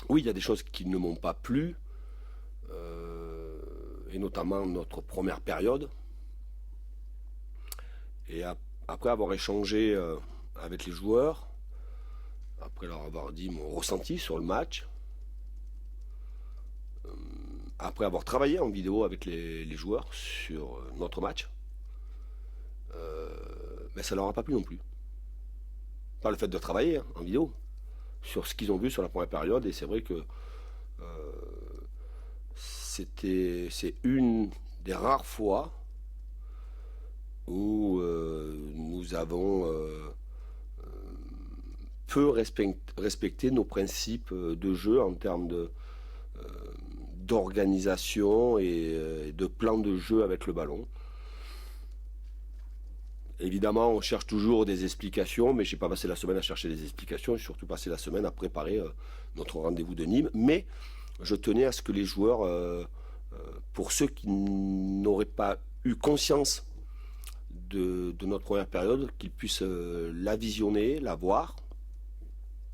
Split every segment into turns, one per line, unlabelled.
Oui, il y a des choses qui ne m'ont pas plu, et notamment notre première période. Et après avoir échangé avec les joueurs, après leur avoir dit mon ressenti sur le match, après avoir travaillé en vidéo avec les joueurs sur notre match, mais ça leur a pas plu non plus. Pas le fait de travailler en vidéo, sur ce qu'ils ont vu sur la première période, et c'est vrai que c'est une des rares fois où nous avons peu respecté nos principes de jeu en termes d'organisation et de plan de jeu avec le ballon. Évidemment, on cherche toujours des explications, mais j'ai pas passé la semaine à chercher des explications, j'ai surtout passé la semaine à préparer notre rendez-vous de Nîmes. Mais je tenais à ce que les joueurs, pour ceux qui n'auraient pas eu conscience de notre première période, qu'ils puissent la visionner, la voir,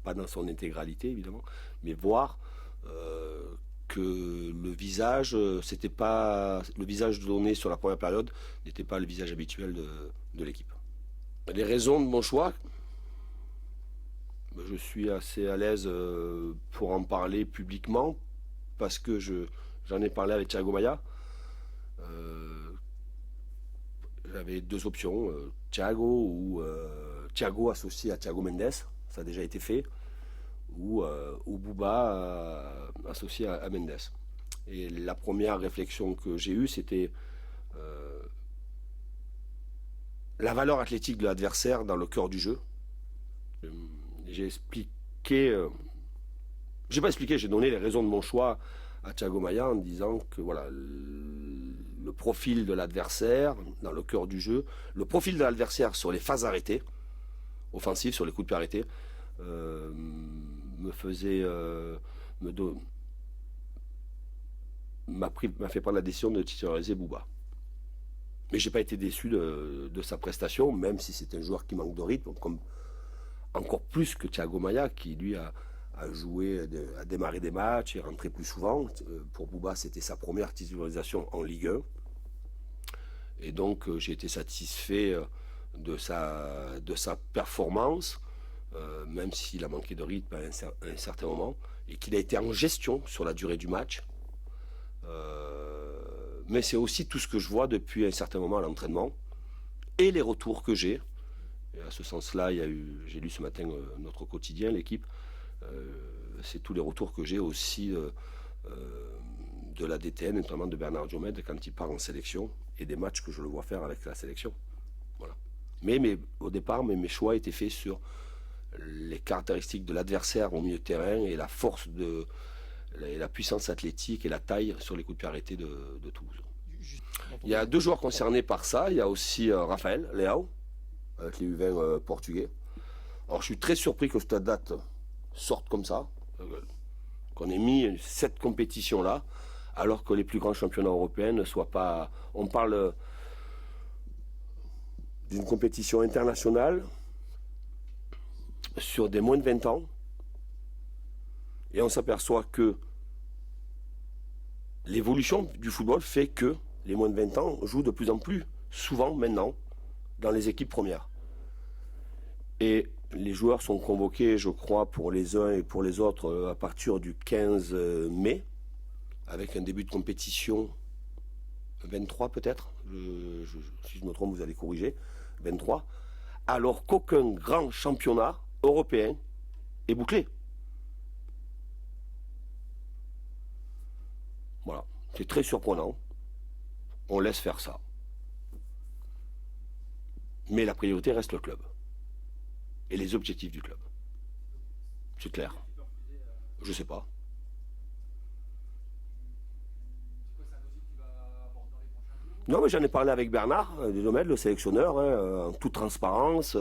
pas dans son intégralité évidemment, mais voir que le visage, c'était pas le visage donné sur la première période, n'était pas le visage habituel de l'équipe. Les raisons de mon choix, je suis assez à l'aise pour en parler publiquement parce que j'en ai parlé avec Thiago Maia. J'avais deux options, Thiago ou Thiago associé à Thiago Mendes, ça a déjà été fait, ou Bouba associé à Mendes. Et la première réflexion que j'ai eue, c'était la valeur athlétique de l'adversaire dans le cœur du jeu. J'ai expliqué, j'ai pas expliqué, j'ai donné les raisons de mon choix à Thiago Maia en disant que voilà, le profil de l'adversaire dans le cœur du jeu, le profil de l'adversaire sur les phases arrêtées, offensives, sur les coups de pied arrêtés, me faisait m'a fait prendre la décision de titulariser Bouba. Mais j'ai pas été déçu de sa prestation, même si c'est un joueur qui manque de rythme, comme encore plus que Thiago Maia, qui lui a joué, a démarré des matchs et rentré plus souvent. Pour Bouba, c'était sa première titularisation en Ligue 1. Et donc j'ai été satisfait de sa performance, même s'il a manqué de rythme à un certain moment, et qu'il a été en gestion sur la durée du match. Mais c'est aussi tout ce que je vois depuis un certain moment à l'entraînement, et les retours que j'ai. Et à ce sens-là, j'ai lu ce matin notre quotidien, l'équipe. C'est tous les retours que j'ai aussi de la DTN, notamment de Bernard Diomède quand il part en sélection, et des matchs que je le vois faire avec la sélection. Voilà. Mais au départ, mes choix étaient faits sur les caractéristiques de l'adversaire au milieu de terrain et la force et la puissance athlétique et la taille sur les coups de pied arrêtés de Toulouse. Il y a deux joueurs concernés par ça. Il y a aussi Raphaël Leao, avec les U20 portugais. Alors je suis très surpris que cette date sorte comme ça, qu'on ait mis cette compétition-là, alors que les plus grands championnats européens ne soient pas... On parle d'une compétition internationale sur des moins de 20 ans, et on s'aperçoit que l'évolution du football fait que les moins de 20 ans jouent de plus en plus souvent maintenant dans les équipes premières. Et les joueurs sont convoqués, je crois, pour les uns et pour les autres à partir du 15 mai, avec un début de compétition 23 peut-être, si je me trompe vous allez corriger, 23, alors qu'aucun grand championnat européen est bouclé. Voilà, c'est très surprenant, on laisse faire ça. Mais la priorité reste le club et les objectifs du club. C'est clair. Je sais pas. Non, mais j'en ai parlé avec Bernard Diomède, le sélectionneur, en toute transparence,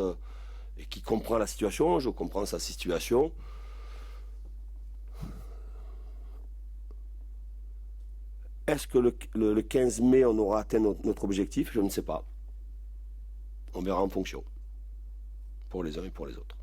et qui comprend la situation. Je comprends sa situation. Est-ce que le 15 mai, on aura atteint notre objectif? Je ne sais pas. On verra en fonction. Pour les uns et pour les autres.